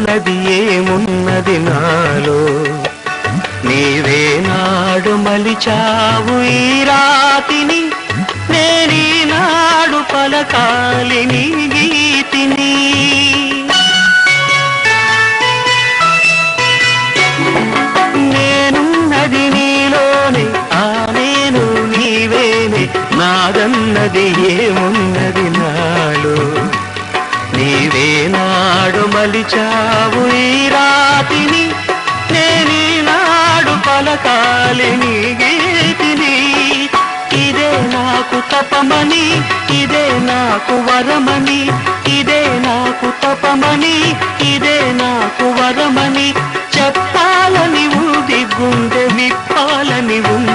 నాదన్నది ఏమున్నది నాలో నీవే నాడు మలిచావు ఈ రాతిని నేనీనాడు పలకాలి నీ గీతిని నేనున్నది నీలోనే ఆ నేను నీవేనే నాదన్నది ఏమున్నది నాలో నీవే నాడు మలిచావు ఈ రాతిని నేనీనాడు పలకాలి నీ గీతిని ఇదే నాకు తపమని ఇదే నాకు వరమని ఇదే నాకు తపమని ఇదే నాకు వరమని చెప్పాలని ఉంది గుండె విప్పాలని ఉంది